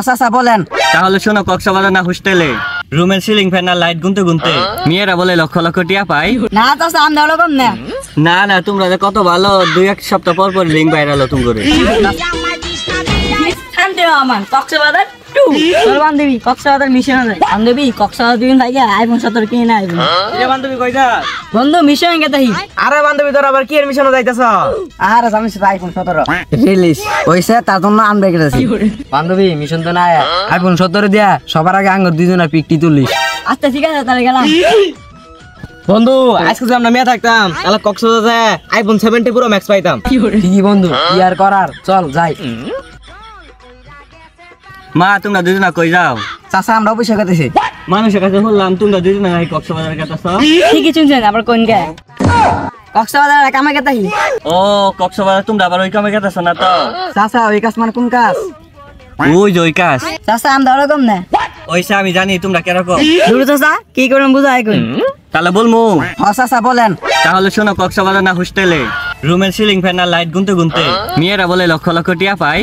চাচা বলেন। তাহলে শোনো, কক্সবাজার না হোস্টেলে রুমের সিলিং ফ্যান আর লাইট গুনতে গুনতে মেয়েরা বলে লক্ষ লক্ষ টিয়া পাই। না চাচা আমরা ওরকম না। না না, তোমরা যে কত ভালো, 2-1 সপ্তাহ পর পর লিঙ্ক ভাইরাল হতো করে। আমার কক্সবাজার বান্ধবী কক্সবাজার মিশন আছে। বান্ধবী কক্সবাজার দিন থাকে আইফোন 17 কিনে না আইফোন। বান্ধবী কইতা বন্ধু মিশন গেতাহি। আরে বান্ধবী তোর আবার কি এর মিশনে যাইতাছ? আর আমি আইফোন 17 রিলিজ হইছে, তার জন্য আনবে গেছি। বান্ধবী মিশন তো না, আইফোন 17 দিয়া সবার আগে আঙ্গুর দুইজনের পিকটি তুলিস। আচ্ছা ঠিক আছে, তাহলে গেলাম। বন্ধু আজকে যদি আমরা মেয়ে থাকতাম তাহলে কক্সবাজারে আইফোন 70 প্রো ম্যাক্স পাইতাম। ঠিকই বন্ধু, কি আর করার, চল যাই। মা তোমরা দুজনা কই যাও? চাচা আমরা পয়সা কাটেছি। মানুষের কাছে বললাম তোমরা দুজনা এই কক্সবাজার কাটাছ। ঠিকই শুনছেন, আবার কোন গে কক্সবাজার কামে গেতাহি। ও কক্সবাজার তোমরা আবার ওই কামে কাটাছ না তো? চাচা ওই কাজ মানে কোন কাজ? ওই যে ওই কাজ। চাচা আমরা ওরকম না। ওইসা আমি জানি তোমরা কিরকম। দুটো চাচা কি করুন বুঝাই কোন। তাহলে বলমু? চাচা বলেন। তাহলে শোনো, কক্সবাজার না হোস্টেলে রুমের সিলিং ফ্যান আর লাইট গুনতে গুনতে মেয়েরা বলে লক্ষ লক্ষ টিয়া পাই।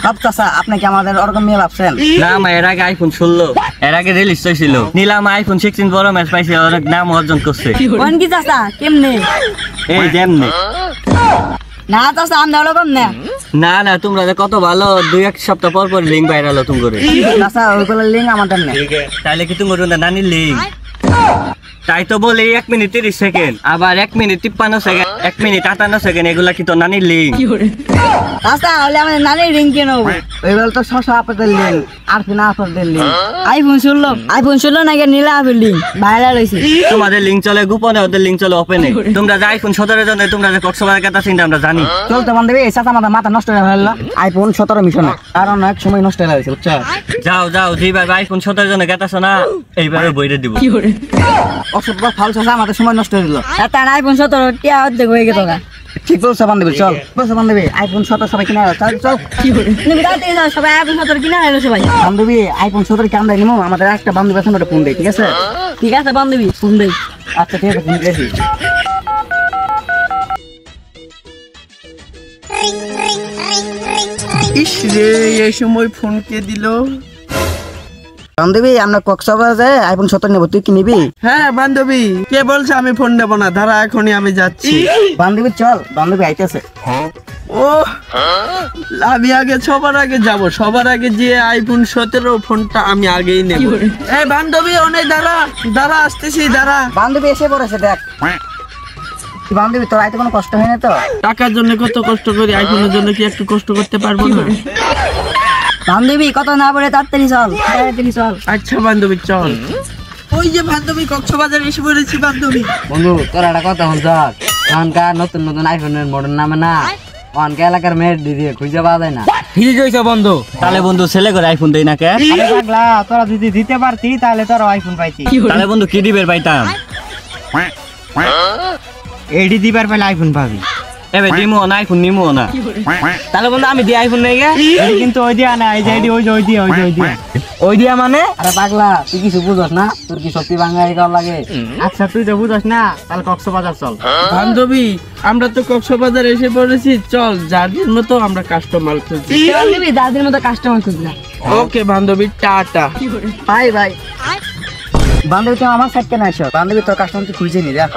সব চাচা আপনি কি আমাদের ওরকম মেয়ে ভাবছেন? না মা, এর আগে আইফোন 16 এর আগে রিলিজ হয়েছিল। নিলাম আইফোন 16 প্রো ম্যাক্স পাইছে, অনেক নাম অর্জন করছে। কোন কি চাচা কেমনে? এই যেমনি। না চাচা আমরা ওরকম না। না না, তোমরা যে কত ভালো, 2-1 সপ্তাহ পর পর লিঙ্ক ভাইরাল হতো করে। চাচা ওইগুলো লিঙ্ক আমাদের না। তাইলে কি তুমি নানির লিঙ্ক? তাই তো বলি 1 মিনিট 30 সেকেন্ড, আবার 1 মিনিট 53 সেকেন্ড, 1 মিনিট 58 সেকেন্ড, এগুলা কি তো নানির লিঙ্ক? চাচা হলে আমাদের নানির লিঙ্ক কেন? ওইগুলো তো শশা আপনাদের লিঙ্ক, আর কি না আপনাদের লিঙ্ক। আইফোন 16 নাকি নীলা আপের লিঙ্ক ভাইরাল হয়েছে। তোমাদের লিঙ্ক চলে গোপনে, ওদের লিঙ্ক চলে ওপেনে। তোমরা যে আইফোন 17 জন্য তোমরা যে কক্সবাজার কথা চিন্তা আমরা জানি। চলতে বান্ধবী চাচা আমাদের মাথা নষ্ট হয়ে গেল আইফোন 17 মিশনে, কারণ এক সময় নষ্ট হয়ে গেছে বুঝছো। যাও যাও, যেভাবে আইফোন 17 জন্য গেতাছ না এইভাবে বইরে দিব। অসভ্য ফাল চাচা আমাদের সময় নষ্ট হয়ে দিল। এটা আইফোন 17 টিয়া অর্ধেক হয়ে গেল। ঠিক বলছো বান্ধবী, চল বলছো বান্ধবী আইফোন 17 সবাই কিনা চল চল। সবাই আইফোন 17 কিনা হলো সবাই। বান্ধবী আইফোন 17 কি আমরা নিবো? আমাদের একটা বান্ধবী আছে, ওটা ফোন দেই। ঠিক আছে ঠিক আছে বান্ধবী ফোন দেই। আচ্ছা ঠিক আছে ফোন দিয়েছি। ইস রে, এই সময় ফোন কে দিল? বান্ধবী আমরা কক্সবাজারে আইফোন 17 নেবো, তুই কি নিবি? হ্যাঁ বান্ধবী, কে বলছে আমি ফোন নেব না? ধারা এখনই আমি যাচ্ছি। বান্ধবী চল, বান্ধবী আইতেছে। ও আমি আগে সবার আগে যাব, সবার আগে যে আইফোন 17 ফোনটা আমি আগেই নেব। এই বান্ধবী অনেক দাঁড়া দাঁড়া, আসতেছি দাঁড়া। বান্ধবী এসে পড়েছে দেখ। বান্ধবী তোর আইতে কোনো কষ্ট হয় না তো? টাকার জন্য কত কষ্ট করি, আইফোনের জন্য কি একটু কষ্ট করতে পারবো না? বান্ধবী কত না পড়ে তাড়াতাড়ি চল, তাড়াতাড়ি চল। আচ্ছা বান্ধবী চল। ওই যে বান্ধবী কক্সবাজার এসে পড়েছি বান্ধবী। বন্ধু তোর একটা কথা শুনছ, এখনকার নতুন নতুন আইফোনের মডেল নামে না অনকে এলাকার মেয়ের দিদি খুঁজে পাওয়া যায় না। ঠিক হয়েছে বন্ধু। তাহলে বন্ধু ছেলে করে আইফোন দেই না কে? আরে পাগলা, তোরা যদি দিতে পারতি তাহলে তোরা আইফোন পাইতি। তাহলে বন্ধু কি দিবের পাইতাম? এডি দিবার পাইলে আইফোন পাবি। এবে দিমু না, আইফোন নিমু না। তাহলে বন্ধু আমি দিয়ে আইফোন নেই গে, এডি কিন্তু ওই দিয়া না, এই যে এডি ওই যে ওই দিয়া ওই দিয়া মানে। আরে পাগলা তুই কিছু বুঝছ না? তোর কি সত্যি বাঙালি গাও লাগে? আচ্ছা তুই তো বুঝছ না, তাহলে কক্সবাজার চল। বান্ধবী আমরা তো কক্সবাজার এসে পড়েছি, চল যার জন্য তো আমরা কাস্টমার খুঁজছি। বান্ধবী দাদির মতো কাস্টমার খুঁজলা। ওকে বান্ধবী, টাটা। Bye bye. বান্ধবী তুমি আমার সাইড কেন আসো? বান্ধবী তোর কাস্টমার তুই খুঁজে নি যা।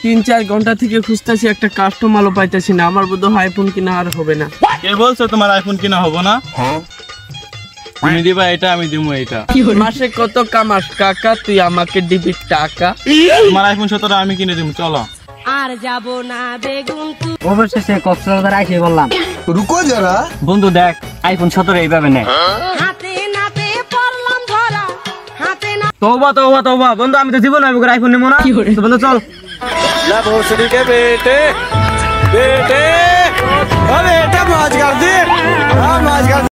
3-4 ঘন্টা থেকে খুঁজতেছি, একটা কাস্টমারও পাইতেছি না। আমার বোধ হয় আইফোন কিনা আর হবে না। কে বলছো তোমার আইফোন কিনা হবো না? তুমি দিবা এটা, আমি দিমু এটা। মাসে কত কামাস কাকা, তুই আমাকে দিবি টাকা? তোমার আইফোন 17 আমি কিনে দিমু, চলো। আর যাব না বেগুন অবশেষে কক্সবাজার আইসে বললাম। বন্ধু দেখ আইফোন 17 এইভাবে নে। হাতে নাতে পড়লাম ধরা হাতে না। তওবা তওবা তওবা, বন্ধু আমি তো জীবনে আইফোন নেবো না। তো বন্ধু চল। ला भोसड़ी के बेटे बेटे, अबे बेटा मौज कर दे, हाँ मौज कर।